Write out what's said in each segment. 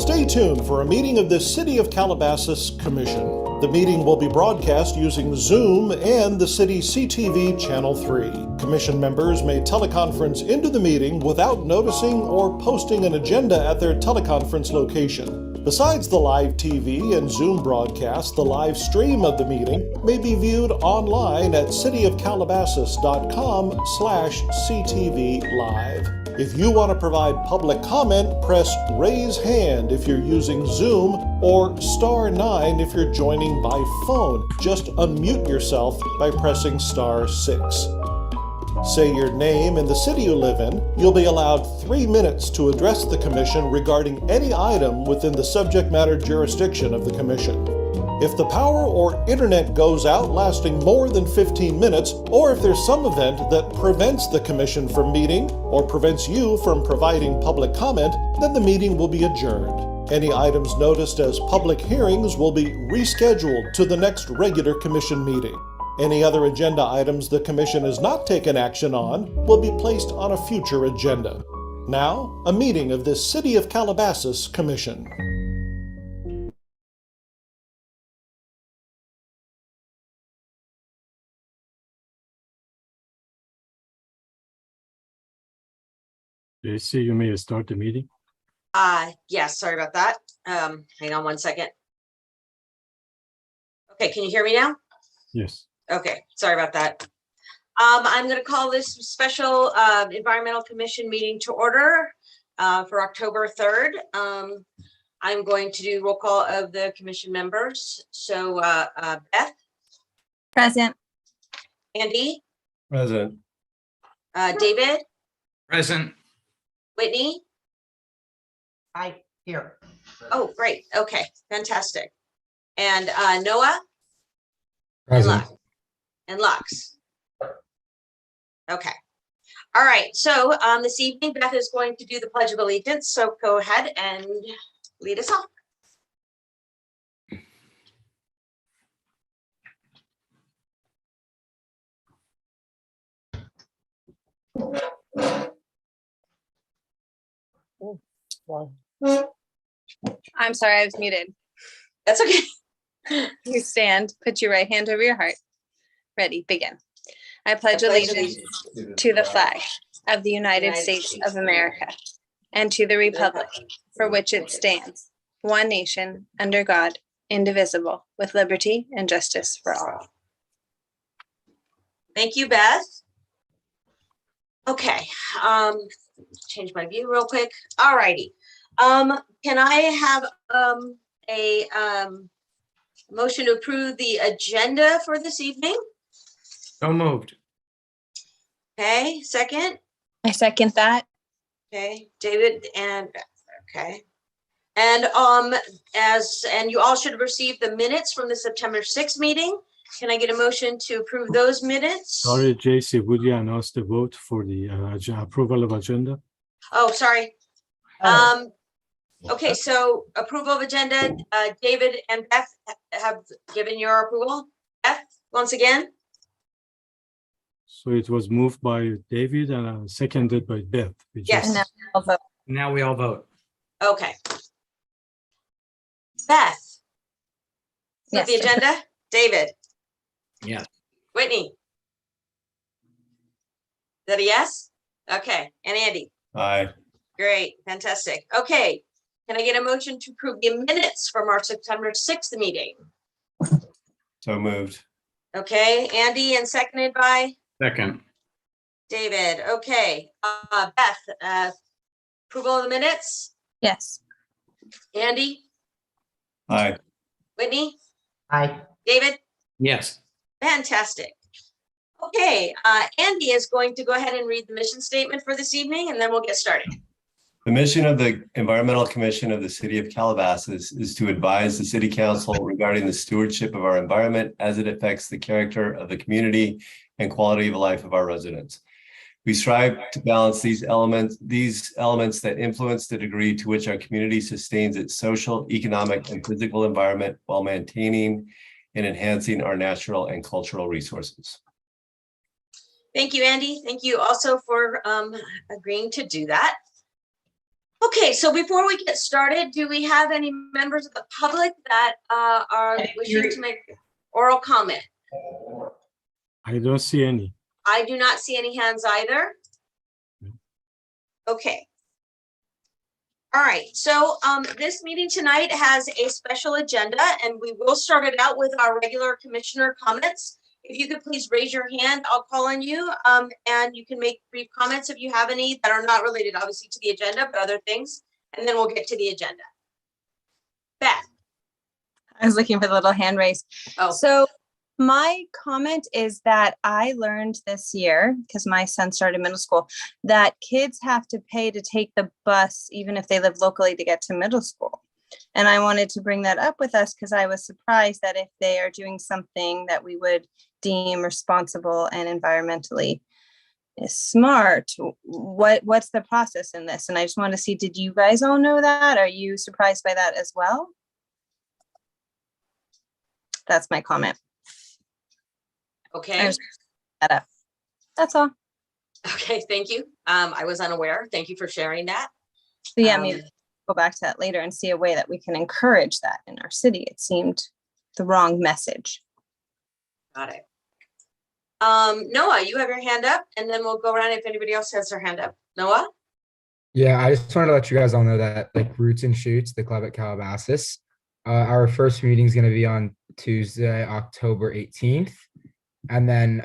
Stay tuned for a meeting of the City of Calabasas Commission. The meeting will be broadcast using Zoom and the City CTV Channel 3. Commission members may teleconference into the meeting without noticing or posting an agenda at their teleconference location. Besides the live TV and Zoom broadcast, the live stream of the meeting may be viewed online at cityofcalabasas.com/CTV Live. If you want to provide public comment, press Raise Hand if you're using Zoom or *9 if you're joining by phone. Just unmute yourself by pressing *6. Say your name and the city you live in. You'll be allowed 3 minutes to address the Commission regarding any item within the subject matter jurisdiction of the Commission. If the power or internet goes out lasting more than 15 minutes, or if there's some event that prevents the Commission from meeting or prevents you from providing public comment, then the meeting will be adjourned. Any items noticed as public hearings will be rescheduled to the next regular Commission meeting. Any other agenda items the Commission has not taken action on will be placed on a future agenda. Now, a meeting of the City of Calabasas Commission. JC, you may start the meeting. Yes, sorry about that. Hang on 1 second. Okay, can you hear me now? Yes. Okay, sorry about that. I'm going to call this special Environmental Commission meeting to order for October 3rd. I'm going to do roll call of the commission members. So Beth? Present. Andy? Present. David? Present. Whitney? Hi, here. Oh, great. Okay, fantastic. And Noah? Present. And Lux. Okay. All right. So this evening, Beth is going to do the Pledge of Allegiance. So go ahead and lead us off. I'm sorry, I was muted. That's okay. You stand, put your right hand over your heart. Ready, begin. I pledge allegiance to the flag of the United States of America and to the republic for which it stands, one nation, under God, indivisible, with liberty and justice for all. Thank you, Beth. Okay. Change my view real quick. All righty. Can I have a motion to approve the agenda for this evening? So moved. Okay, second. I second that. Okay, David and Beth. Okay. And you all should have received the minutes from the September 6th meeting. Can I get a motion to approve those minutes? Sorry, JC, would you announce the vote for the approval of agenda? Oh, sorry. Okay, so approval of agenda, David and Beth have given your approval. Beth, once again? So it was moved by David and seconded by Beth. Yes. And now I'll vote. Now we all vote. Okay. Beth? For Yes. the agenda? David? Yes. Whitney? Is that a yes? Okay, and Andy? Aye. Great, fantastic. Okay, can I get a motion to approve the minutes from our September 6th meeting? So moved. Okay, Andy, and seconded by Second. David. Okay, Beth, approval of the minutes? Yes. Andy? Aye. Whitney? Hi. David? Yes. Fantastic. Okay, Andy is going to go ahead and read the mission statement for this evening, and then we'll get started. The mission of the Environmental Commission of the City of Calabasas is to advise the City Council regarding the stewardship of our environment as it affects the character of the community and quality of life of our residents. We strive to balance these elements that influence the degree to which our community sustains its social, economic, and physical environment while maintaining and enhancing our natural and cultural resources. Thank you, Andy. Thank you also for agreeing to do that. Okay, so before we get started, do we have any members of the public that are wishing to make oral comment? I don't see any. I do not see any hands either. Okay. All right, so this meeting tonight has a special agenda, and we will start it out with our regular commissioner comments. If you could please raise your hand, I'll call on you, and you can make brief comments if you have any that are not related, obviously, to the agenda, but other things, and then we'll get to the agenda. Beth. I was looking for the little hand raised. Oh. So my comment is that I learned this year, because my son started middle school, that kids have to pay to take the bus, even if they live locally, to get to middle school. And I wanted to bring that up with us because I was surprised that if they are doing something that we would deem responsible and environmentally smart, what's the process in this? And I just want to see, did you guys all know that? Are you surprised by that as well? That's my comment. Okay. That's all. Okay, thank you. I was unaware. Thank you for sharing that. So yeah, maybe go back to that later and see a way that we can encourage that in our city. It seemed the wrong message. Got it. Noah, you have your hand up, and then we'll go around if anybody else has their hand up. Noah? Yeah, I just wanted to let you guys all know that like Roots and Shoots, the club at Calabasas, our first meeting is going to be on Tuesday, October 18th. And then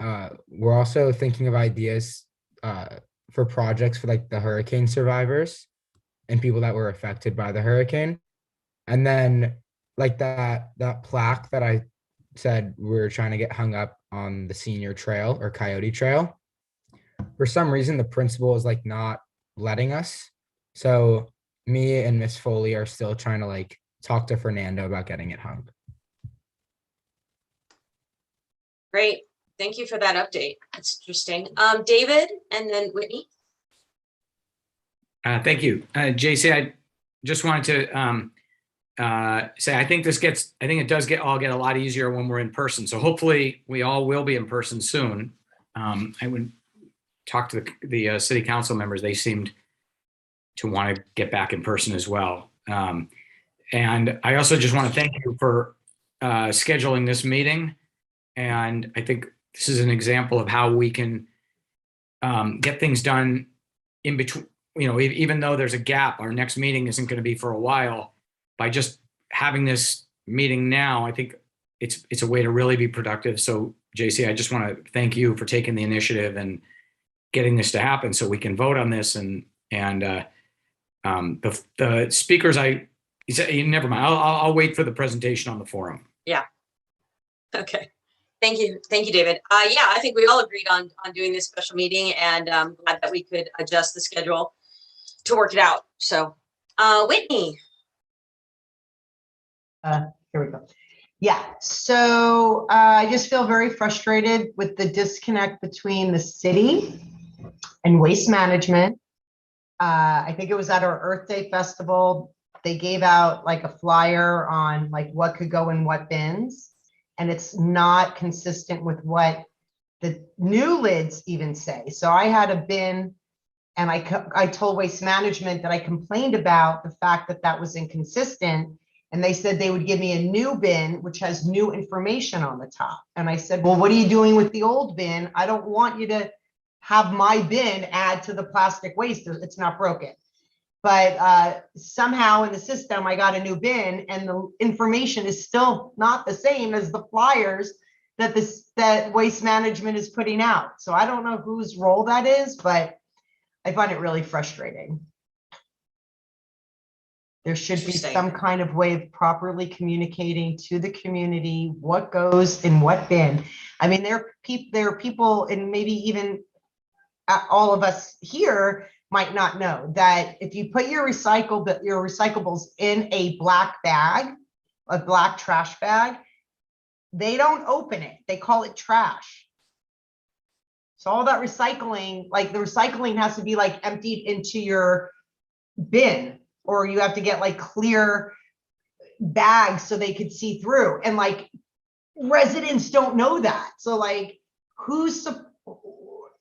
we're also thinking of ideas for projects for like the hurricane survivors and people that were affected by the hurricane. And then like that plaque that I said we're trying to get hung up on the senior trail or Coyote Trail. For some reason, the principal is like not letting us. So me and Miss Foley are still trying to like talk to Fernando about getting it hung. Great. Thank you for that update. That's interesting. David and then Whitney. Thank you. JC, I just wanted to say, I think it does get a lot easier when we're in person. So hopefully we all will be in person soon. I would talk to the city council members. They seemed to want to get back in person as well. And I also just want to thank you for scheduling this meeting. And I think this is an example of how we can get things done in between, even though there's a gap, our next meeting isn't going to be for a while. By just having this meeting now, I think it's a way to really be productive. So JC, I just want to thank you for taking the initiative and getting this to happen so we can vote on this. And the speakers, never mind. I'll wait for the presentation on the forum. Yeah. Okay. Thank you. Thank you, David. Yeah, I think we all agreed on doing this special meeting, and I'm glad that we could adjust the schedule to work it out. So, Whitney. Here we go. Yeah, so I just feel very frustrated with the disconnect between the city and waste management. I think it was at our Earth Day festival. They gave out like a flyer on like what could go in what bins. And it's not consistent with what the new lids even say. So I had a bin and I told Waste Management that I complained about the fact that that was inconsistent. And they said they would give me a new bin, which has new information on the top. And I said, well, what are you doing with the old bin? I don't want you to have my bin add to the plastic waste. It's not broken. But somehow in the system, I got a new bin and the information is still not the same as the flyers that Waste Management is putting out. So I don't know whose role that is, but I find it really frustrating. There should be some kind of way of properly communicating to the community what goes in what bin. I mean, there are people, and maybe even all of us here might not know that if you put your recyclables in a black bag, a black trash bag, they don't open it. They call it trash. So all that recycling, like the recycling has to be like emptied into your bin, or you have to get like clear bags so they could see through. And like residents don't know that. So like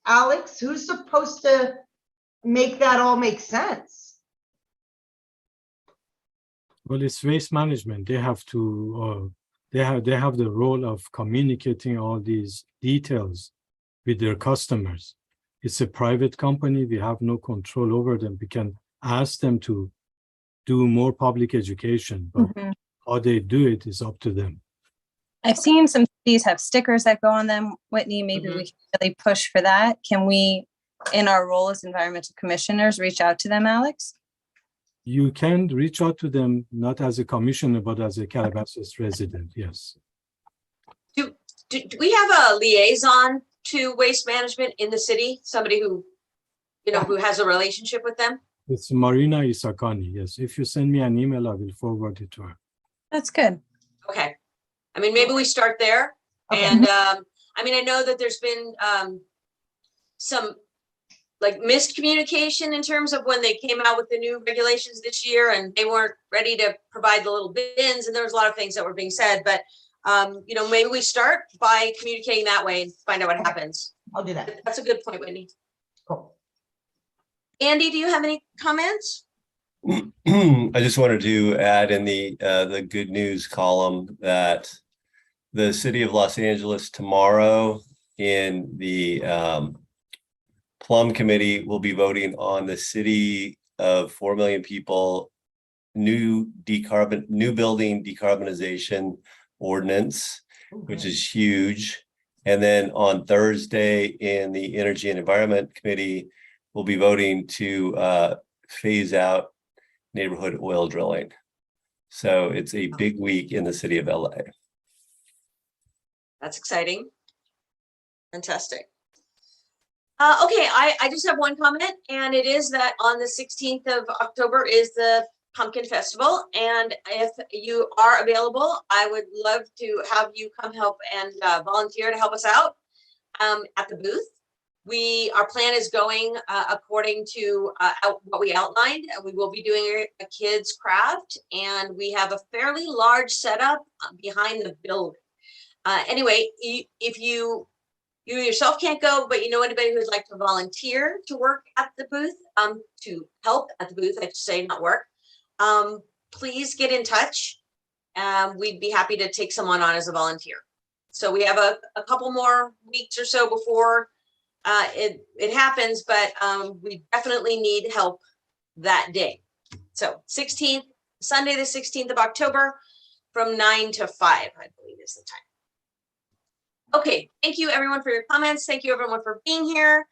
Alex, who's supposed to make that all make sense? Well, it's waste management. They have to, they have the role of communicating all these details with their customers. It's a private company. We have no control over them. We can ask them to do more public education, but Mhm. how they do it is up to them. I've seen some cities have stickers that go on them. Whitney, maybe we can really push for that. Can we, in our role as environmental commissioners, reach out to them, Alex? You can reach out to them, not as a commissioner, but as a Calabasas resident, yes. Do we have a liaison to waste management in the city? Somebody who, who has a relationship with them? It's Marina Isakani, yes. If you send me an email, I will forward it to her. That's good. Okay. I mean, maybe we start there. Okay. And I mean, I know that there's been some like missed communication in terms of when they came out with the new regulations this year and they weren't ready to provide the little bins, and there was a lot of things that were being said, but maybe we start by communicating that way and find out what happens. I'll do that. That's a good point, Whitney. Cool. Andy, do you have any comments? I just wanted to add in the good news column that the city of Los Angeles tomorrow in the Plum Committee will be voting on the city of 4 million people new building decarbonization ordinance, which is huge. And then on Thursday in the Energy and Environment Committee, we'll be voting to phase out neighborhood oil drilling. So it's a big week in the city of LA. That's exciting. Fantastic. Okay, I just have one comment, and it is that on the 16th of October is the Pumpkin Festival, and if you are available, I would love to have you come help and volunteer to help us out at the booth. Our plan is going according to what we outlined. We will be doing a kids craft, and we have a fairly large setup behind the building. Anyway, if you yourself can't go, but you know anybody who'd like to volunteer to work at the booth, to help at the booth, I should say, not work, please get in touch. We'd be happy to take someone on as a volunteer. So we have a couple more weeks or so before it happens, but we definitely need help that day. So 16th, Sunday, the 16th of October from 9 to 5, I believe is the time. Okay, thank you everyone for your comments. Thank you everyone for being here.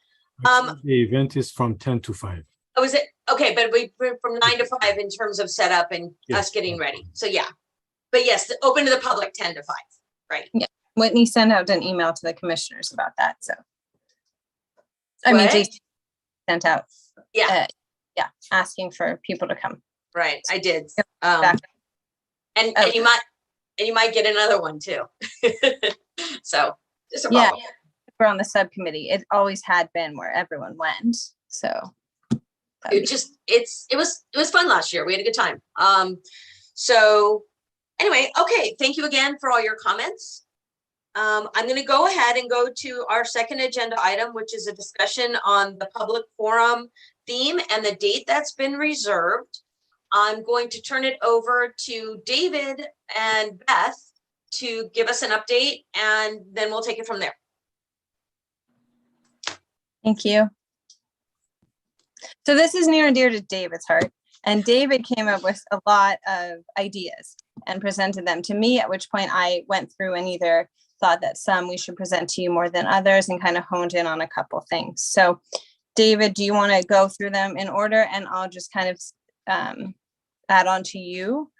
Actually, the event is from 10 to 5. Oh, is it? Okay, but we from 9 to 5 in terms of setup and Yes. us getting ready. So yeah, but yes, open to the public 10 to 5, right? Yeah. Whitney sent out an email to the commissioners about that. So, I mean, What? Jason sent out, Yeah, asking for people to come. right, I did. Back. And Okay. you might get another one too. So just a Yeah. follow. We're on the subcommittee. It always had been where everyone went. So It was fun last year. We had a good time. So anyway, okay, thank you again for all your comments. I'm going to go ahead and go to our second agenda item, which is a discussion on the public forum theme and the date that's been reserved. I'm going to turn it over to David and Beth to give us an update, and then we'll take it from there. thank you. So this is near and dear to David's heart. And David came up with a lot of ideas and presented them to me, at which point I went through and either thought that some we should present to you more than others and kind of honed in on a couple things. So David, do you want to go through them in order, and I'll just kind of add on to you?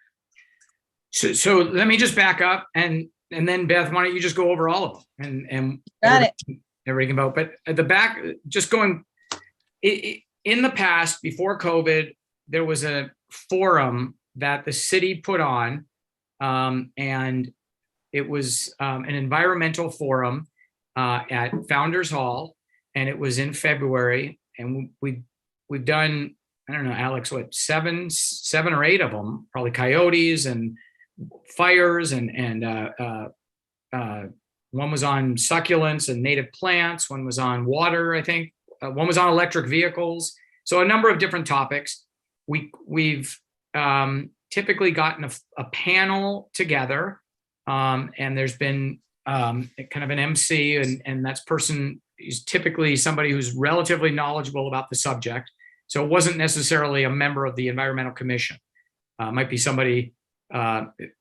So let me just back up and then Beth, why don't you just go over all of them and Got it. everything about, but at the back, just going, in the past, before COVID, there was a forum that the city put on, and it was an environmental forum at Founders Hall, and it was in February, and we've done, I don't know, Alex, what, seven or eight of them, probably coyotes and fires, and one was on succulents and native plants, one was on water, I think, one was on electric vehicles. So a number of different topics. We've typically gotten a panel together, and there's been kind of an MC, and that person is typically somebody who's relatively knowledgeable about the subject. So it wasn't necessarily a member of the Environmental Commission. Might be somebody.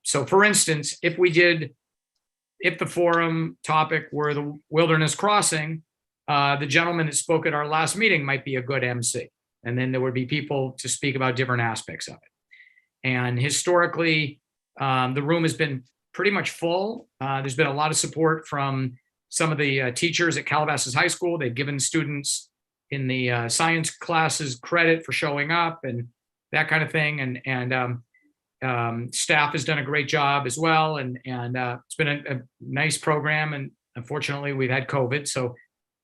So for instance, if the forum topic were the wilderness crossing, the gentleman that spoke at our last meeting might be a good MC. And then there would be people to speak about different aspects of it. And historically, the room has been pretty much full. There's been a lot of support from some of the teachers at Calabasas High School. They've given students in the science classes credit for showing up and that kind of thing. And staff has done a great job as well. And it's been a nice program. And unfortunately, we've had COVID. So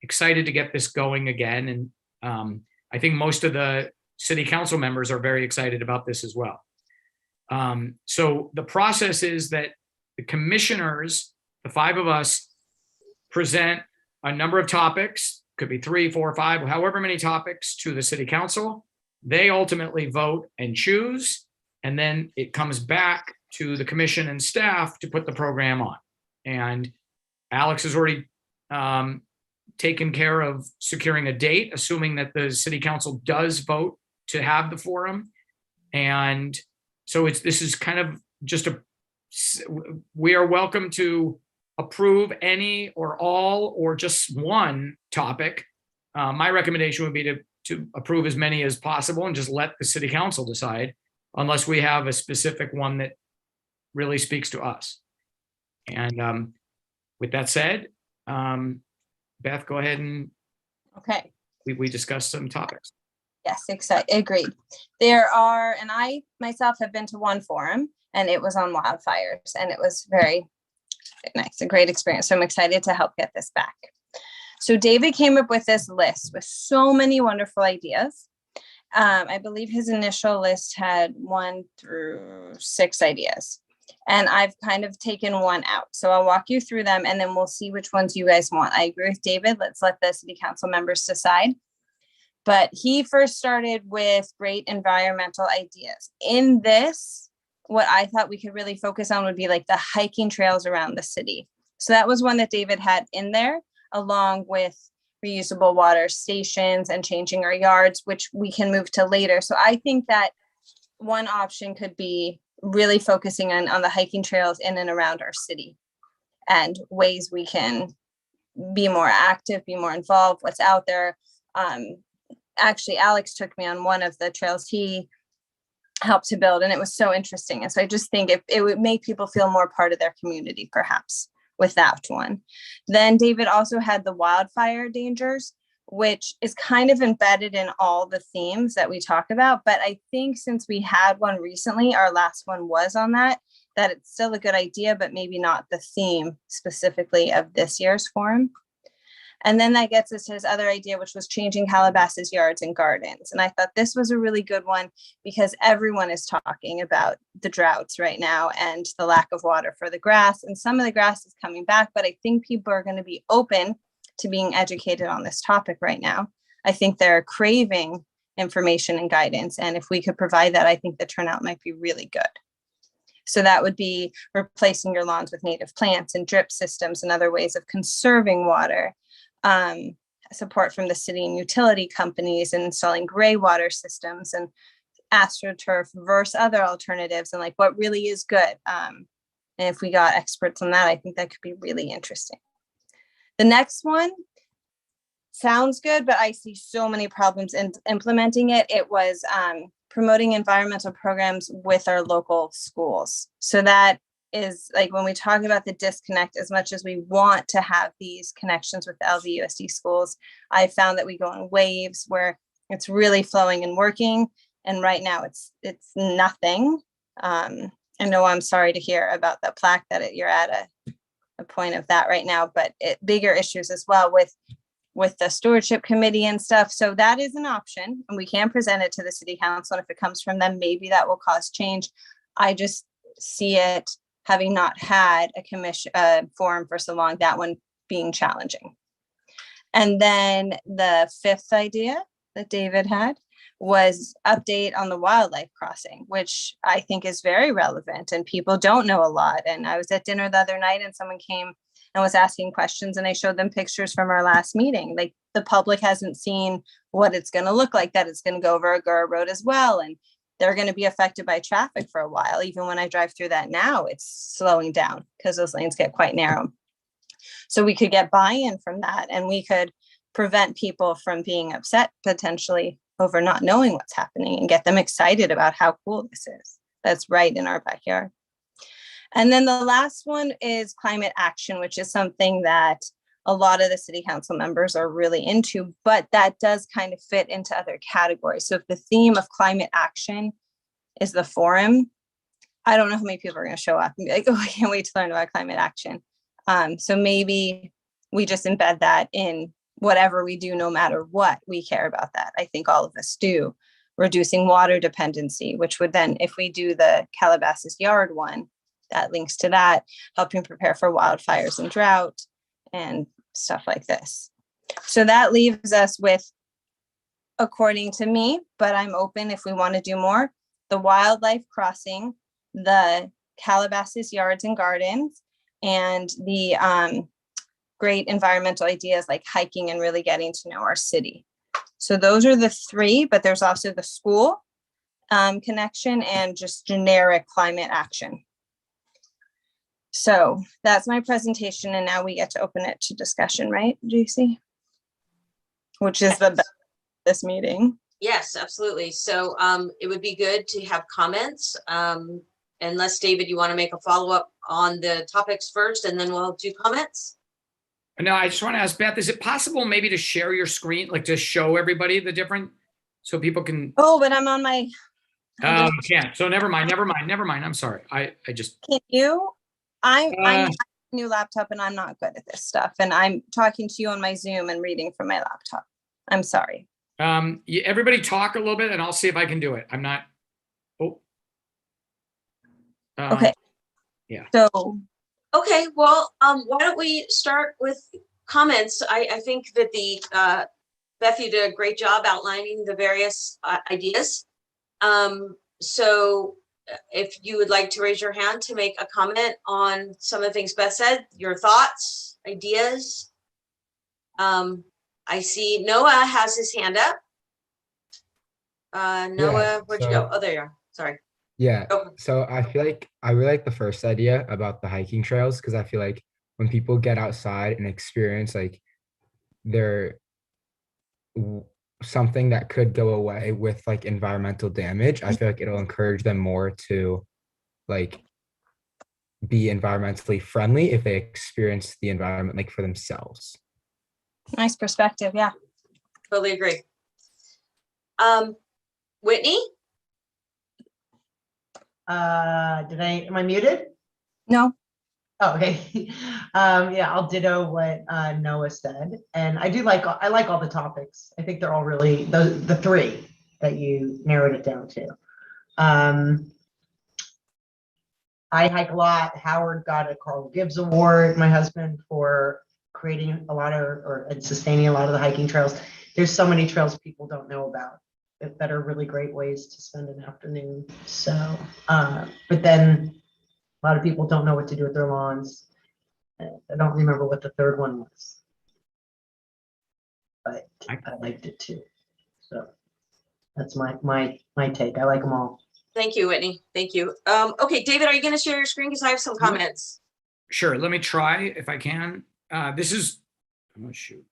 excited to get this going again. And I think most of the city council members are very excited about this as well. So the process is that the commissioners, the 5 of us, present a number of topics, could be 3, 4, 5, however many topics to the city council. They ultimately vote and choose, and then it comes back to the commission and staff to put the program on. And Alex has already taken care of securing a date, assuming that the city council does vote to have the forum. And so this is kind of just we are welcome to approve any or all or just one topic. My recommendation would be to approve as many as possible and just let the city council decide, unless we have a specific one that really speaks to us. And with that said, Beth, go ahead and Okay. we discussed some topics. Yes, agreed. There are, and I myself have been to one forum, and it was on wildfires, and it was very nice, a great experience. So I'm excited to help get this back. So David came up with this list with so many wonderful ideas. I believe his initial list had 1 through 6 ideas, and I've kind of taken one out. So I'll walk you through them, and then we'll see which ones you guys want. I agree with David. Let's let the city council members decide. But he first started with great environmental ideas. In this, what I thought we could really focus on would be like the hiking trails around the city. So that was one that David had in there, along with reusable water stations and changing our yards, which we can move to later. So I think that one option could be really focusing on the hiking trails in and around our city and ways we can be more active, be more involved, what's out there. Actually, Alex took me on one of the trails he helped to build, and it was so interesting. And so I just think it would make people feel more part of their community, perhaps, with that one. Then David also had the wildfire dangers, which is kind of embedded in all the themes that we talk about. But I think since we had one recently, our last one was on that it's still a good idea, but maybe not the theme specifically of this year's forum. And then that gets us to his other idea, which was changing Calabasas yards and gardens. And I thought this was a really good one because everyone is talking about the droughts right now and the lack of water for the grass. And some of the grass is coming back, but I think people are going to be open to being educated on this topic right now. I think they're craving information and guidance. And if we could provide that, I think the turnout might be really good. So that would be replacing your lawns with native plants and drip systems and other ways of conserving water. Support from the city and utility companies and installing gray water systems and AstroTurf versus other alternatives and like what really is good. And if we got experts on that, I think that could be really interesting. The next one sounds good, but I see so many problems in implementing it. It was promoting environmental programs with our local schools. So that is like when we talk about the disconnect, as much as we want to have these connections with the LVUSD schools, I found that we go in waves where it's really flowing and working. And right now it's nothing. I know I'm sorry to hear about the plaque that you're at a point of that right now, but bigger issues as well with the stewardship committee and stuff. So that is an option and we can present it to the city council. And if it comes from them, maybe that will cause change. I just see it, having not had a commission forum for so long, that one being challenging. And then the fifth idea that David had was update on the wildlife crossing, which I think is very relevant and people don't know a lot. And I was at dinner the other night and someone came and was asking questions and I showed them pictures from our last meeting. Like the public hasn't seen what it's going to look like, that it's going to go over Agora Road as well. And they're going to be affected by traffic for a while. Even when I drive through that now, it's slowing down because those lanes get quite narrow. So we could get buy-in from that and we could prevent people from being upset potentially over not knowing what's happening and get them excited about how cool this is. That's right in our backyard. And then the last one is climate action, which is something that a lot of the city council members are really into, but that does kind of fit into other categories. So if the theme of climate action is the forum, I don't know how many people are going to show up and be like, oh, I can't wait to learn about climate action. So maybe we just embed that in whatever we do, no matter what, we care about that. I think all of us do. Reducing water dependency, which would then, if we do the Calabasas yard one, that links to that, helping prepare for wildfires and drought and stuff like this. So that leaves us with, according to me, but I'm open if we want to do more, the wildlife crossing, the Calabasas yards and gardens, and the great environmental ideas like hiking and really getting to know our city. So those are the three, but there's also the school connection and just generic climate action. So that's my presentation. And now we get to open it to discussion, right, JC? Which is the best of this meeting. Yes, absolutely. So it would be good to have comments. Unless, David, you want to make a follow-up on the topics first, and then we'll do comments. No, I just want to ask Beth, is it possible maybe to share your screen, like to show everybody the different, so people can. Oh, but I'm on my. Oh, you can't. So never mind. I'm sorry. I just. Can you? I'm a new laptop and I'm not good at this stuff. And I'm talking to you on my Zoom and reading from my laptop. I'm sorry. Everybody talk a little bit and I'll see if I can do it. I'm not. Oh. Okay. Yeah. So. Okay, well, why don't we start with comments? I think that Beth, you did a great job outlining the various ideas. So if you would like to raise your hand to make a comment on some of the things Beth said, your thoughts, ideas. I see Noah has his hand up. Noah, where'd you go? Oh, there you are. Sorry. Yeah. So I feel like I really like the first idea about the hiking trails, because I feel like when people get outside and experience like something that could go away with like environmental damage, I feel like it'll encourage them more to like be environmentally friendly if they experience the environment like for themselves. Nice perspective. Yeah. Totally agree. Whitney? Am I muted? No. Oh, okay. Yeah, I'll ditto what Noah said. And I like all the topics. I think they're all really the three that you narrowed it down to. I hike a lot. Howard got a Carl Gibbs Award, my husband, for creating a lot of and sustaining a lot of the hiking trails. There's so many trails people don't know about that are really great ways to spend an afternoon. So, but then a lot of people don't know what to do with their lawns. I don't remember what the third one was, but I liked it too. So that's my take. I like them all. Thank you, Whitney. Thank you. Okay, David, are you going to share your screen? Because I have some comments. Sure. Let me try if I can. I'm going to shoot.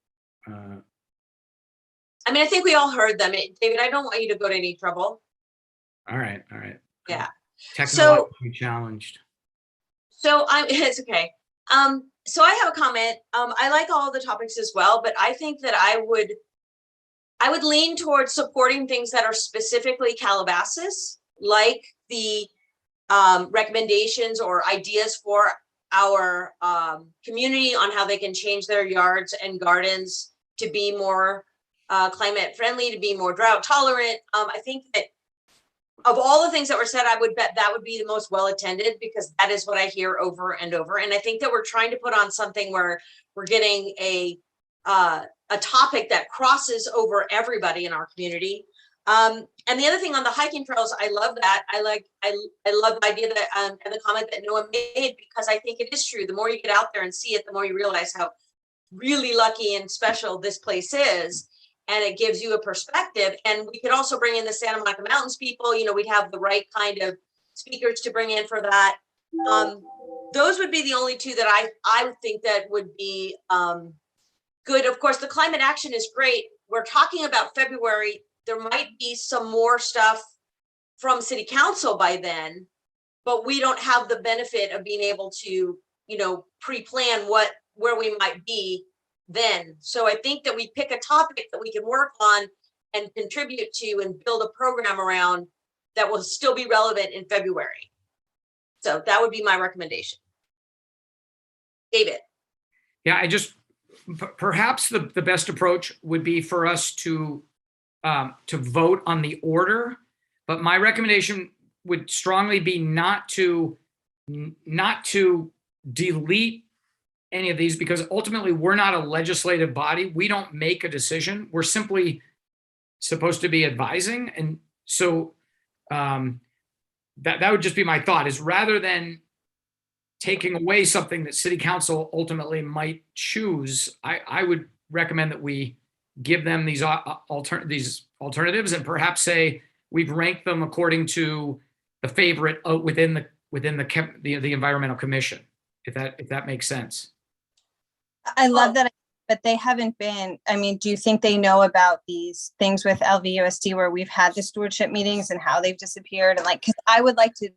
I mean, I think we all heard them. David, I don't want you to go to any trouble. All right. Yeah. Technologically challenged. So it's okay. So I have a comment. I like all the topics as well, but I think that I would lean towards supporting things that are specifically Calabasas, like the recommendations or ideas for our community on how they can change their yards and gardens to be more climate friendly, to be more drought tolerant. I think that of all the things that were said, I would bet that would be the most well attended, because that is what I hear over and over. And I think that we're trying to put on something where we're getting a topic that crosses over everybody in our community. And the other thing on the hiking trails, I love that. I love the idea that, and the comment that Noah made, because I think it is true. The more you get out there and see it, the more you realize how really lucky and special this place is. And it gives you a perspective. And we could also bring in the Santa Monica Mountains people, you know, we'd have the right kind of speakers to bring in for that. Those would be the only two that I would think that would be good. Of course, the climate action is great. We're talking about February. There might be some more stuff from city council by then, but we don't have the benefit of being able to, you know, pre-plan where we might be then. So I think that we pick a topic that we can work on and contribute to and build a program around that will still be relevant in February. So that would be my recommendation. David. Yeah, I just, perhaps the best approach would be for us to vote on the order, but my recommendation would strongly be not to delete any of these, because ultimately we're not a legislative body. We don't make a decision. We're simply supposed to be advising. And so that would just be my thought, is rather than taking away something that city council ultimately might choose, I would recommend that we give them these alternatives and perhaps say we've ranked them according to the favorite within the environmental commission, if that makes sense. I love that, but they haven't been, I mean, do you think they know about these things with LVUSD where we've had the stewardship meetings and how they've disappeared? And like, because I would like to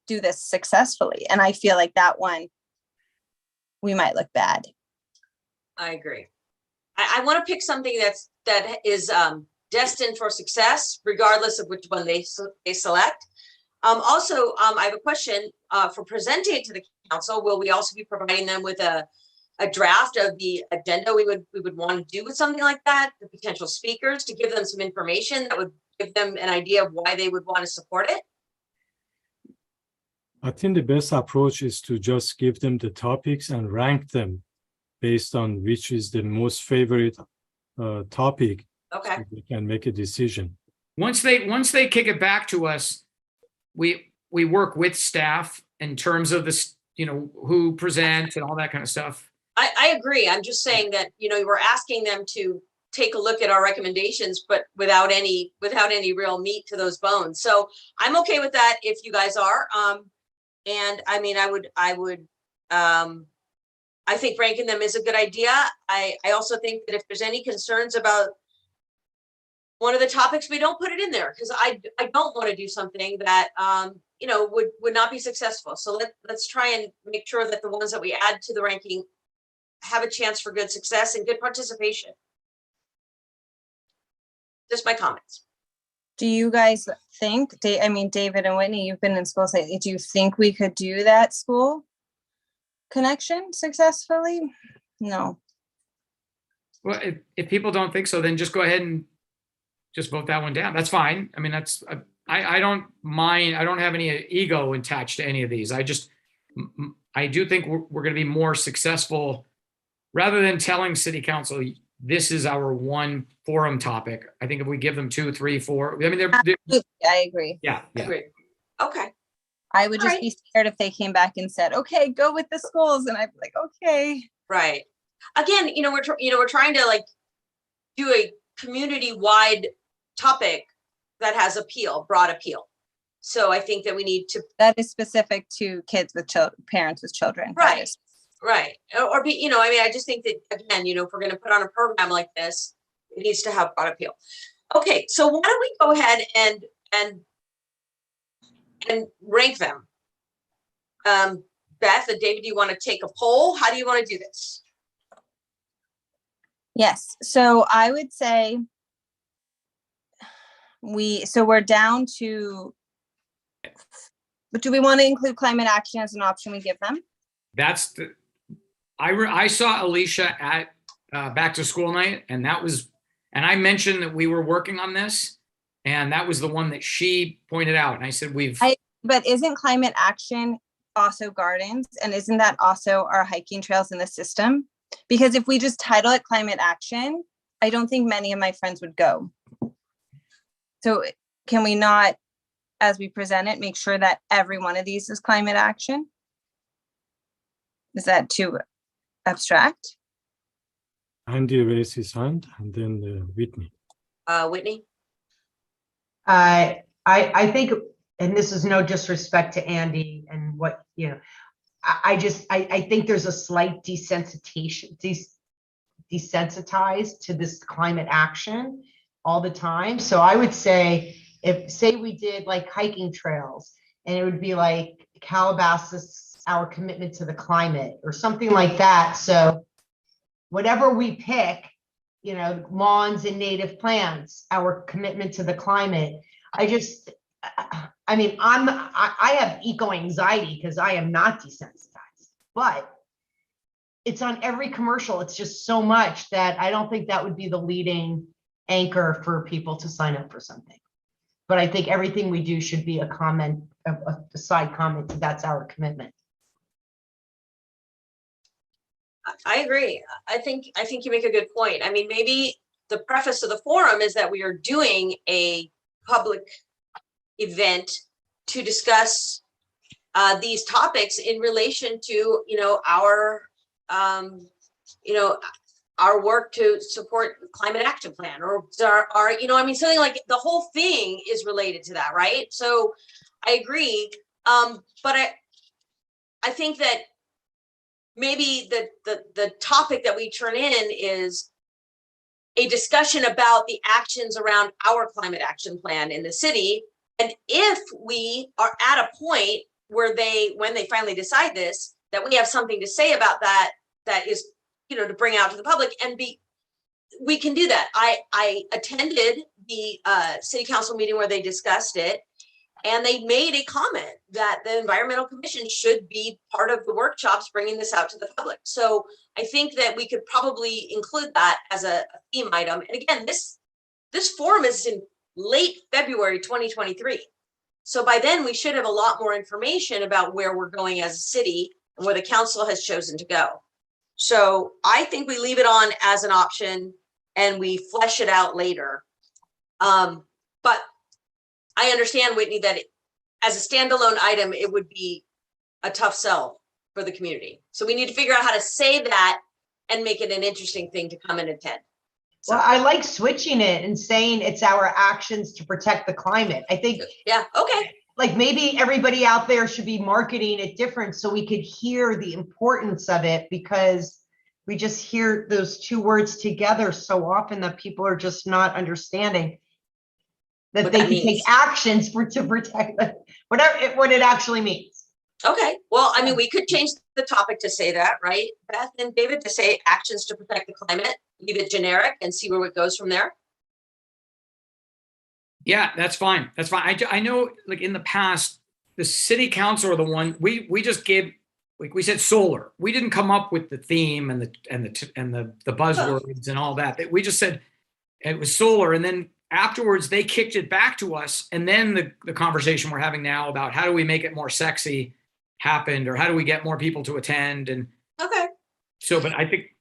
do this successfully, and I feel like that one, we might look bad. I agree. I want to pick something that is destined for success, regardless of which one they select. Also, I have a question for presenting to the council. Will we also be providing them with a draft of the agenda we would want to do with something like that, the potential speakers, to give them some information that would give them an idea of why they would want to support it? I think the best approach is to just give them the topics and rank them based on which is the most favorite topic. Okay. So we can make a decision. Once they kick it back to us, we work with staff in terms of this, you know, who presents and all that kind of stuff. I agree. I'm just saying that, you know, we're asking them to take a look at our recommendations, but without any real meat to those bones. So I'm okay with that if you guys are. And I mean, I think ranking them is a good idea. I also think that if there's any concerns about one of the topics, we don't put it in there, because I don't want to do something that you know, would not be successful. So let's try and make sure that the ones that we add to the ranking have a chance for good success and good participation. Just my comments. Do you guys think, I mean, David and Whitney, you've been in schools lately. Do you think we could do that school connection successfully? No. Well, if people don't think so, then just go ahead and just vote that one down. That's fine. I mean, that's, I don't mind. I don't have any ego attached to any of these. I do think we're going to be more successful rather than telling city council, this is our one forum topic. I think if we give them 2, 3, 4, I mean, they're I agree. yeah. Agreed. Okay. I would just Right. be scared if they came back and said, okay, go with the schools. And I'd be like, okay. Right. Again, you know, we're trying to like do a community-wide topic that has broad appeal. So I think that we need to. That is specific to kids with parents with children. Right. Right. Or be, you know, I mean, I just think that, again, you know, if we're going to put on a program like this, it needs to have broad appeal. Okay. So why don't we go ahead and rank them? Beth and David, do you want to take a poll? How do you want to do this? Yes. So I would say we're down to, but do we want to include climate action as an option we give them? That's the, I saw Alicia at back to school night, and and I mentioned that we were working on this, and that was the one that she pointed out. And I said, but isn't climate action also gardens? And isn't that also our hiking trails in the system? Because if we just title it climate action, I don't think many of my friends would go. So can we not, as we present it, make sure that every one of these is climate action? Is that too abstract? Andy raised his hand and then Whitney. Whitney? I think, and this is no disrespect to Andy and what, you know, I think there's a slight desensitized to this climate action all the time. So I would say, if say we did like hiking trails and it would be like Calabasas, our commitment to the climate or something like that. So whatever we pick, you know, lawns and native plants, our commitment to the climate. I mean, I have eco anxiety because I am not desensitized, but it's on every commercial. It's just so much that I don't think that would be the leading anchor for people to sign up for something. But I think everything we do should be a comment, a side comment. That's our commitment. I agree. I think you make a good point. I mean, maybe the preface of the forum is that we are doing a public event to discuss these topics in relation to, you know, our work to support the climate action plan, or our, you know, I mean, something like the whole thing is related to that, right? So I agree. But I think that maybe the topic that we turn in is a discussion about the actions around our climate action plan in the city. And if we are at a point where when they finally decide this, that we have something to say about that is, you know, to bring out to the public and we can do that. I attended the city council meeting where they discussed it, and they made a comment that the environmental commission should be part of the workshops bringing this out to the public. So I think that we could probably include that as a theme item. And again, this forum is in late February 2023. So by then we should have a lot more information about where we're going as a city and where the council has chosen to go. So I think we leave it on as an option and we flesh it out later. But I understand, Whitney, that as a standalone item, it would be a tough sell for the community. So we need to figure out how to say that and make it an interesting thing to come and attend. So, Well, I like switching it and saying it's our actions to protect the climate. I think, yeah, okay. like, maybe everybody out there should be marketing it different so we could hear the importance of it, because we just hear those two words together so often that people are just not understanding that What they that can take means. actions to protect what it actually means. Okay, well, I mean, we could change the topic to say that, right, Beth and David, to say actions to protect the climate, leave it generic and see where it goes from there. Yeah, that's fine. That's fine. I know, like, in the past, the city council are the one we just gave, like we said, solar. We didn't come up with the theme and the buzzwords and all that. We just said it was solar, and then afterwards they kicked it back to us, and then the conversation we're having now about how do we make it more sexy happened, or how do we get more people to attend. And Okay. so, but I think,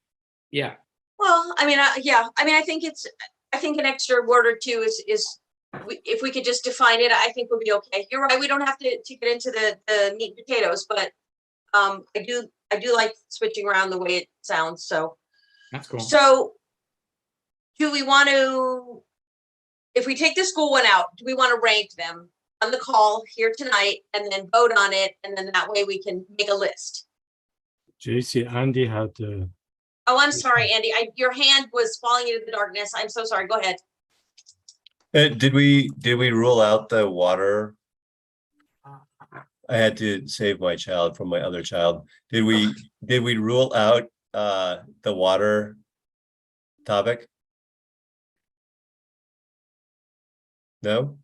yeah. Well, I mean, yeah, I mean, I think an extra word or two is if we could just define it, I think we'll be okay. You're right. We don't have to get into the meat and potatoes, but I do like switching around the way it sounds. So That's cool. So do we want to, if we take the school one out, do we want to rank them on the call here tonight and then vote on it? And then that way we can make a list. JC, Andy had Oh, I'm sorry, Andy. Your hand was falling into the darkness. I'm so sorry. Go ahead. Did we rule out the water? I had to save my child from my other child. Did we rule out the water topic? No?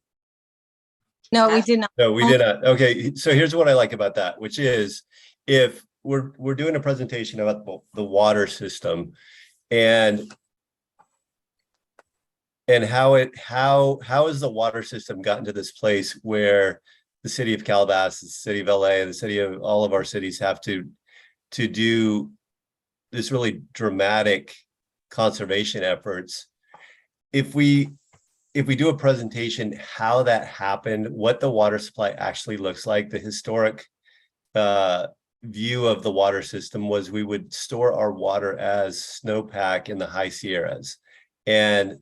No, we did not. No, we did not. Okay, so here's what I like about that, which is if we're doing a presentation about the water system and how has the water system gotten to this place where the city of Calabasas, the city of LA, the city of all of our cities have to do this really dramatic conservation efforts. If we if we do a presentation, how that happened, what the water supply actually looks like, the historic view of the water system was we would store our water as snowpack in the high Sierras. And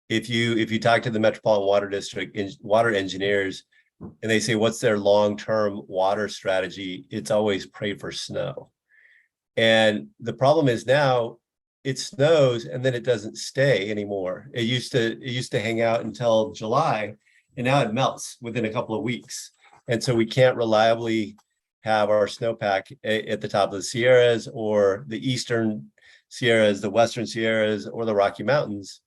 if you talk to the Metropolitan Water District water engineers and they say, what's their long-term water strategy? It's always pray for snow. And the problem is now it snows and then it doesn't stay anymore. It used to hang out until July, and now it melts within a couple of weeks. And so we can't reliably have our snowpack at the top of the Sierras or the Eastern Sierras, the Western Sierras, or the Rocky Mountains.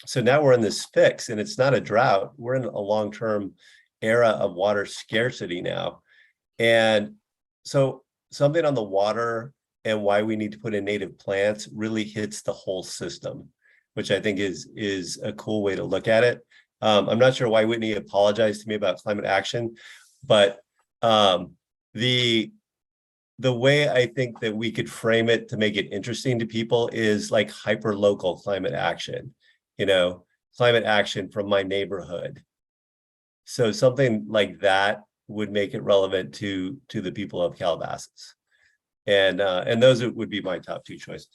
So now we're in this fix, and it's not a drought. We're in a long-term era of water scarcity now. And so something on the water and why we need to put in native plants really hits the whole system, which I think is a cool way to look at it. I'm not sure why Whitney apologized to me about climate action, but the way I think that we could frame it to make it interesting to people is like hyper local climate action, climate action from my neighborhood. So something like that would make it relevant to the people of Calabasas. And those would be my top two choices.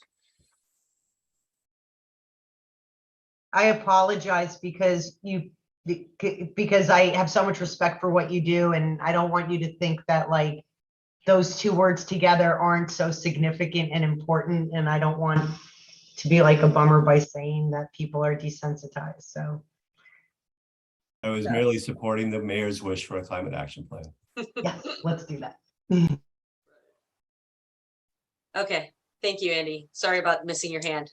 I apologize because I have so much respect for what you do, and I don't want you to think that like those two words together aren't so significant and important, and I don't want to be like a bummer by saying that people are desensitized. So I was merely supporting the mayor's wish for a climate action plan. yes, let's do that. Okay, thank you, Andy. Sorry about missing your hand.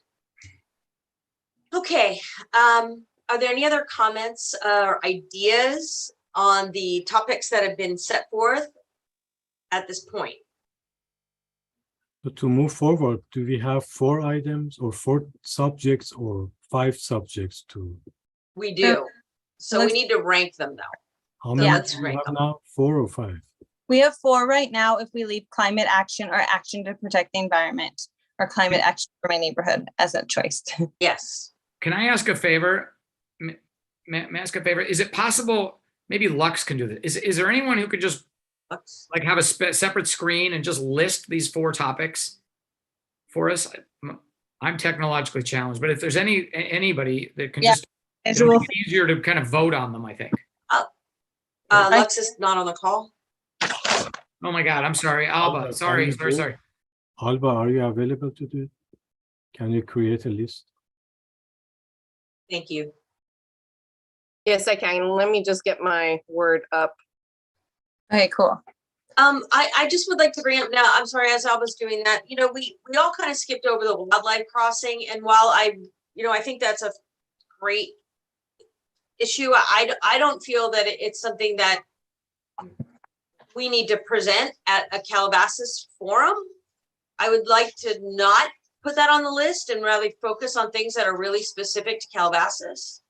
Okay, are there any other comments or ideas on the topics that have been set forth at this point? So to move forward, do we have 4 items or 4 subjects or 5 subjects to? We do. So we need to rank them though. How many let's do we rank have them. now? 4 or 5? We have 4 right now if we leave climate action or action to protect the environment or climate action for my neighborhood as a choice. Yes. Can I ask a favor? May I ask a favor? Is it possible, maybe Lux can do this. Is there anyone who could just like have a separate screen and just list these 4 topics for us? I'm technologically challenged, but if there's anybody that can just it'll make it easier to kind of vote on them, I think. Lux is not on the call. Oh my God, I'm sorry. Alba, sorry. Alba, are you available to do it? Can you create a list? Thank you. Yes, I can. Let me just get my word up. Okay, cool. I just would like to bring up now, I'm sorry, as Alba's doing that, we all kind of skipped over the wildlife crossing. And while I think that's a great issue, I don't feel that it's something that we need to present at a Calabasas forum. I would like to not put that on the list and rather focus on things that are really specific to Calabasas.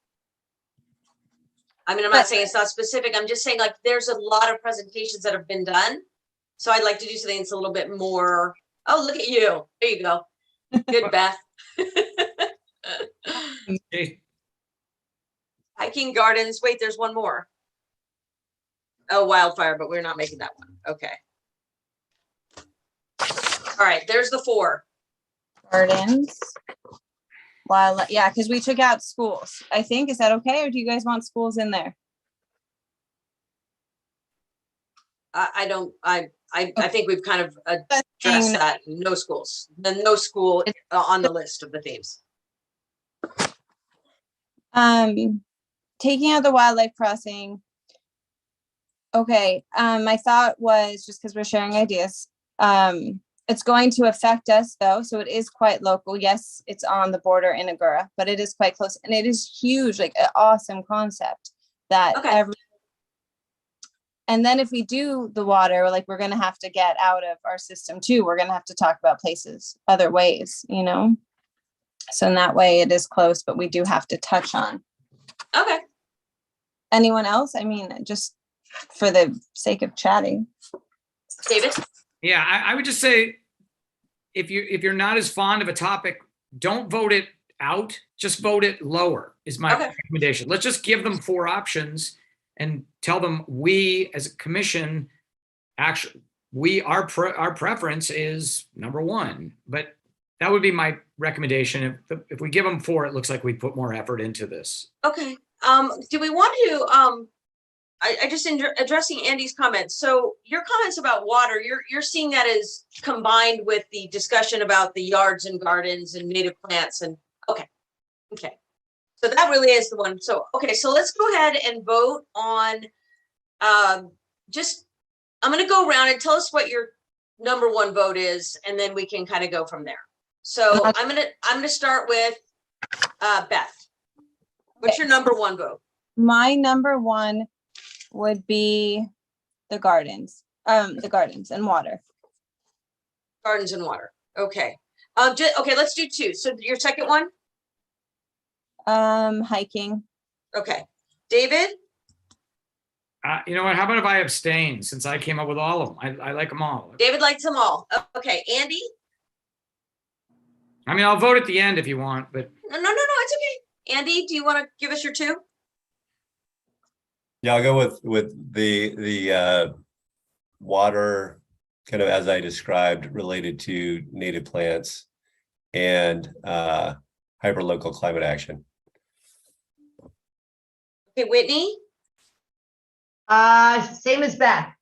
I mean, I'm not saying it's not specific. I'm just saying like there's a lot of presentations that have been done. So I'd like to do something that's a little bit more, oh, look at you. There you go. Good, Beth. Okay. Hiking gardens. Wait, there's one more. Oh, wildfire, but we're not making that one. Okay. All right, there's the 4. Gardens. Wildlife, yeah, because we took out schools. I think, is that okay? Or do you guys want schools in there? I think we've kind of addressed that. No schools. The no school on the list of the themes. Taking out the wildlife crossing. Okay, my thought was, just because we're sharing ideas, it's going to affect us though, so it is quite local. Yes, it's on the border in Agoura, but it is quite close, and it is huge, like an awesome concept that and then if we do the water, like we're gonna have to get out of our system too. We're gonna have to talk about places, other ways, So in that way it is close, but we do have to touch on. Okay. Anyone else? I mean, just for the sake of chatting. David? Yeah, I would just say if you're not as fond of a topic, don't vote it out, just vote it lower is my Okay. recommendation. Let's just give them 4 options and tell them we as a commission, actually, our preference is number 1, but that would be my recommendation. If we give them 4, it looks like we put more effort into this. Okay. Do we want to, I just addressing Andy's comments. So your comments about water, you're seeing that as combined with the discussion about the yards and gardens and native plants and, okay. So that really is the one. So, okay, so let's go ahead and vote on, I'm going to go around and tell us what your number 1 vote is, and then we can kind of go from there. So I'm going to start with Beth. What's your number 1 vote? My number 1 would be the gardens and water. Gardens and water. Okay. Okay, let's do 2. So your second one? Hiking. Okay. David? You know what? How about if I abstain, since I came up with all of them? I like them all. David likes them all. Okay. Andy? I mean, I'll vote at the end if you want, but No, it's okay. Andy, do you want to give us your 2? Yeah, I'll go with the water, kind of as I described, related to native plants and hyperlocal climate action. Okay, Whitney? Same as Beth.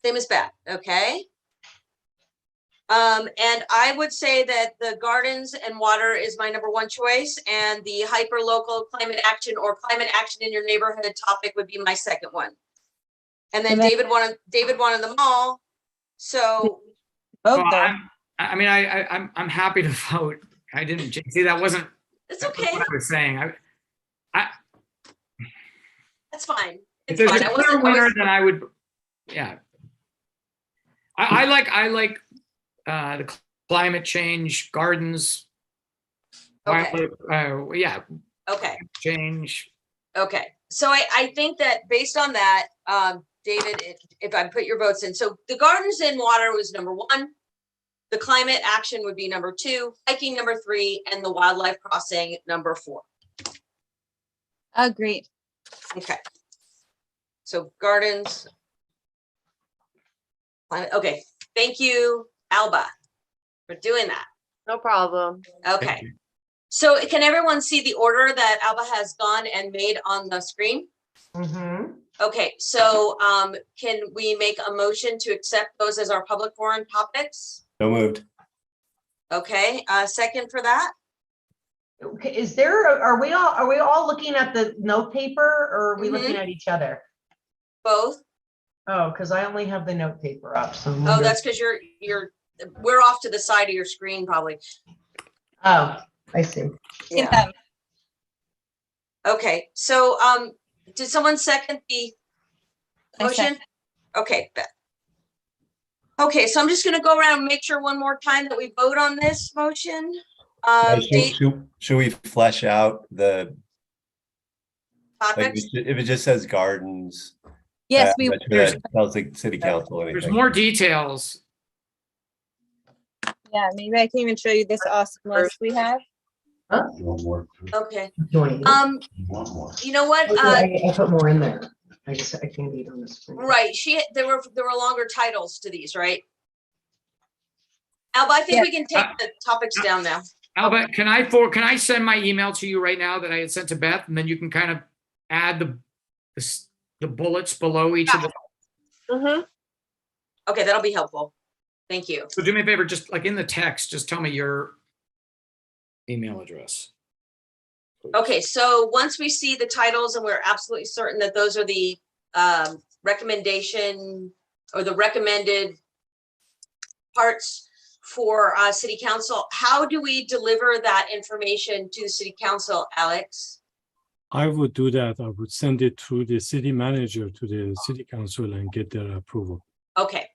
Same as Beth. Okay. And I would say that the gardens and water is my number 1 choice, and the hyper local climate action or climate action in your neighborhood topic would be my second one. And then David wanted them all. So Both well, I'm happy to vote. I didn't see that wasn't. it's okay. What I was saying. That's fine. If It's there's fine. a clear winner, then I would. Yeah. I like the climate change, gardens. Okay. Yeah. Okay. Change. Okay. So I think that based on that, David, if I put your votes in, so the gardens and water was number 1. The climate action would be number 2, hiking number 3, and the wildlife crossing number 4. Agreed. Okay. So gardens. Okay. Thank you, Alba, for doing that. No problem. Okay. So can everyone see the order that Alba has gone and made on the screen? Mm-hmm. Okay, so can we make a motion to accept those as our public forum topics? So moved. Okay, second for that? Okay, are we all looking at the note paper, or are we looking at each other? Both? Oh, because I only have the note paper up, so. Oh, that's because we're off to the side of your screen probably. Oh, I see. Yeah. Okay, so did someone second the motion? Okay, Beth. Okay, so I'm just gonna go around and make sure one more time that we vote on this motion. Should we flesh out the, Topics? if it just says gardens? Yes, I'm not sure that tells the city council anything. There's more details. Yeah, maybe I can even show you this awesome list we have. Okay, Joining. you know what? I put more in there. I can't read on the screen. Right, there were longer titles to these, right? Alba, I think we can take the topics down now. Alba, can I send my email to you right now that I had sent to Beth, and then you can kind of add the bullets below each of the. Mm-hmm. Okay, that'll be helpful. Thank you. So do me a favor, just like in the text, just tell me your email address. Okay, so once we see the titles and we're absolutely certain that those are the recommendation or the recommended parts for city council, how do we deliver that information to the city council, Alex? I would do that. I would send it through the city manager to the city council and get their approval. Okay,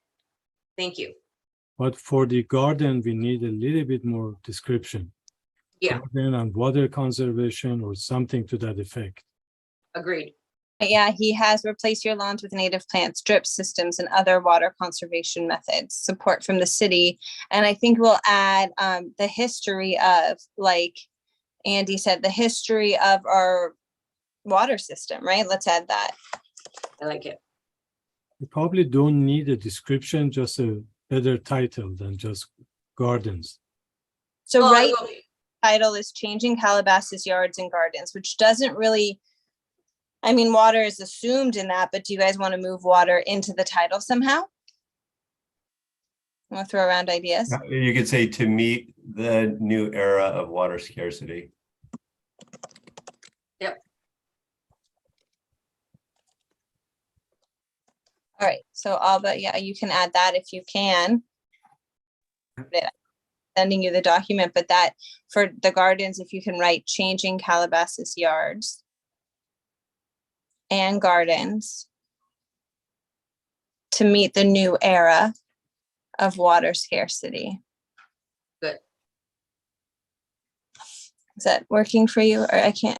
thank you. But for the garden, we need a little bit more description. Yeah. Garden and water conservation or something to that effect. Agreed. Yeah, he has replaced your lawns with native plants, drip systems, and other water conservation methods, support from the city. And I think we'll add the history of, like Andy said, the history of our water system, right? Let's add that. I like it. You probably don't need a description, just a better title than just gardens. So Well, right, it will be. title is Changing Calabasas Yards and Gardens, which doesn't really, I mean, water is assumed in that, but do you guys want to move water into the title somehow? Want to throw around ideas? You could say to meet the new era of water scarcity. All right, so but yeah, you can add that if you can. Sending you the document, but that for the gardens, if you can write Changing Calabasas Yards and Gardens to meet the new era of water scarcity. Good. Is that working for you? Or I can't.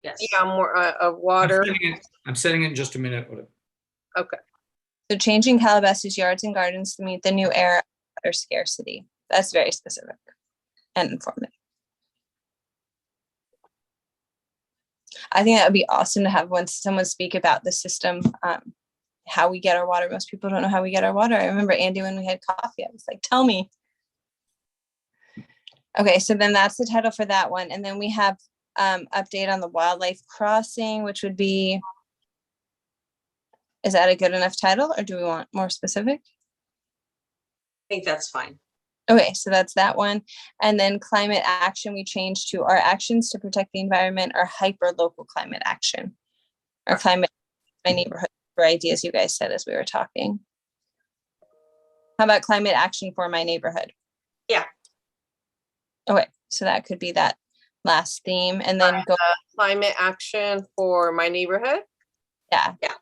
Yes. Yeah, more of water. I'm setting it in just a minute. Okay. So Changing Calabasas Yards and Gardens to meet the new era of water scarcity. That's very specific and informative. I think that would be awesome to have when someone speak about the system, how we get our water. Most people don't know how we get our water. I remember, Andy, when we had coffee, I was like, tell me. Okay, so then that's the title for that one. And then we have update on the wildlife crossing, which would be, is that a good enough title or do we want more specific? I think that's fine. Okay, so that's that one. And then climate action, we changed to our actions to protect the environment or hyper local climate action. Or climate, my neighborhood, for ideas you guys said as we were talking. How about climate action for my neighborhood? Yeah. Okay, so that could be that last theme and then go. Climate action for my neighborhood. Yeah. Yeah.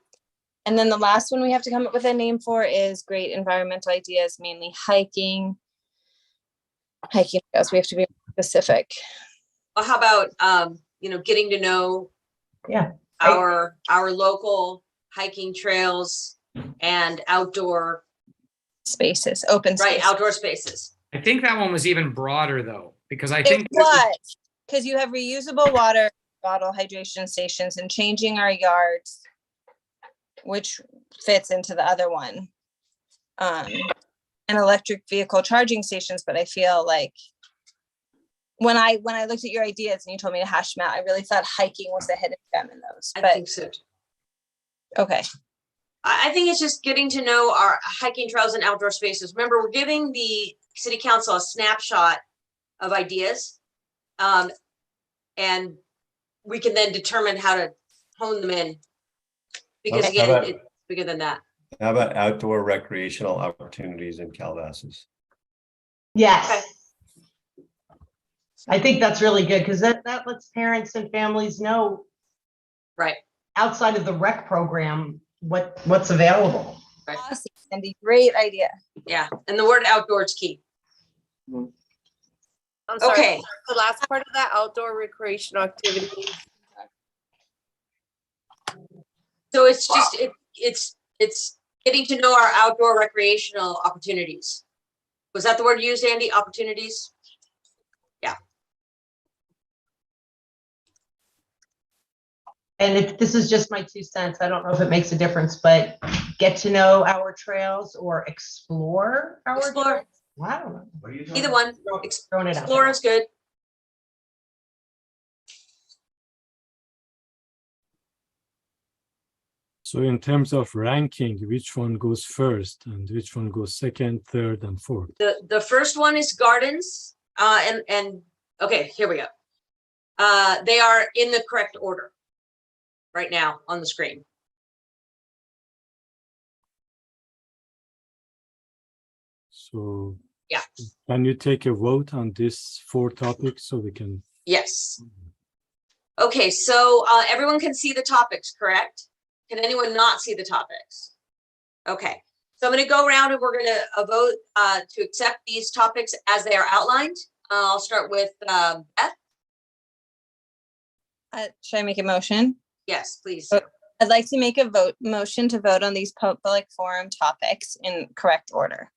And then the last one we have to come up with a name for is great environmental ideas, mainly hiking. Hiking trails, we have to be specific. Well, how about, getting to know our local hiking trails and outdoor Spaces, open spaces. right, outdoor spaces. I think that one was even broader though, because I It think was, because you have reusable water bottle hydration stations and changing our yards, which fits into the other one. And electric vehicle charging stations, but I feel like when I looked at your ideas and you told me to hash them out, I really thought hiking was the hidden gem in those. I But think so. okay. I think it's just getting to know our hiking trails and outdoor spaces. Remember, we're giving the city council a snapshot of ideas. And we can then determine how to hone them in. Because again, it's bigger than that. How about outdoor recreational opportunities in Calabasas? Yes. Okay. I think that's really good because that lets parents and families know Right. outside of the rec program what's available. Right. Awesome, Andy, great idea. Yeah. And the word outdoor is key. I'm sorry, Okay. the last part of that, outdoor recreational activities. So it's just, it's getting to know our outdoor recreational opportunities. Was that the word used, Andy? Opportunities? Yeah. And if this is just my 2 cents, I don't know if it makes a difference, but get to know our trails or explore our Explore. trails. Wow. Either one. Throwing it out Explore there. is good. So in terms of ranking, which one goes first and which one goes second, third, and fourth? The first one is gardens. And okay, here we go. They are in the correct order right now on the screen. So yeah, can you take a vote on these 4 topics so we can? Yes. Okay, so everyone can see the topics, correct? Can anyone not see the topics? Okay, so I'm going to go around and we're going to vote to accept these topics as they are outlined. I'll start with Beth. Should I make a motion? Yes, please. I'd like to make a motion to vote on these public forum topics in correct order.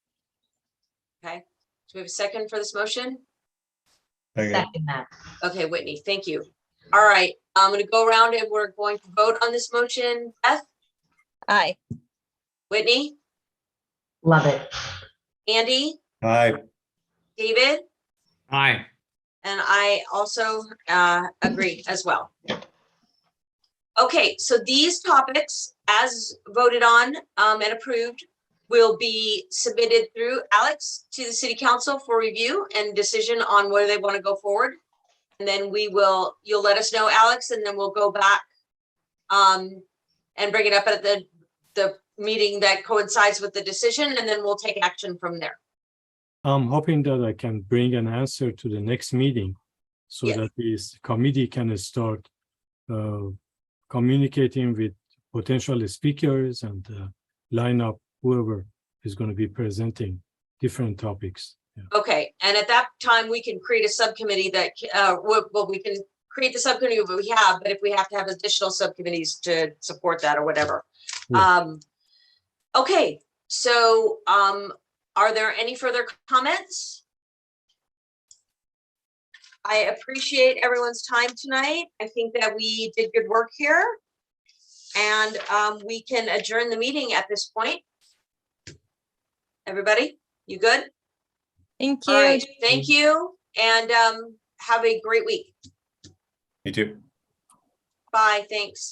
Okay, do we have a second for this motion? Okay. Second that. Okay, Whitney, thank you. All right, I'm gonna go around and we're going to vote on this motion. Beth, Aye. Whitney, Love it. Andy, Aye. David, Aye. and I also agree as well. Okay, so these topics, as voted on and approved, will be submitted through Alex to the city council for review and decision on whether they want to go forward. And then you'll let us know, Alex, and then we'll go back and bring it up at the meeting that coincides with the decision, and then we'll take action from there. I'm hoping that I can bring an answer to the next meeting so Yes. that this committee can start communicating with potential speakers and line up whoever is going to be presenting different topics. Yeah. Okay, and at that time, we can create a subcommittee that, we can create the subcommittee we have, but if we have to have additional subcommittees to support that or whatever. Yeah. Okay, so are there any further comments? I appreciate everyone's time tonight. I think that we did good work here. And we can adjourn the meeting at this point. Everybody, you good? Thank All you. right, thank you, and have a great week. You too. Bye, thanks.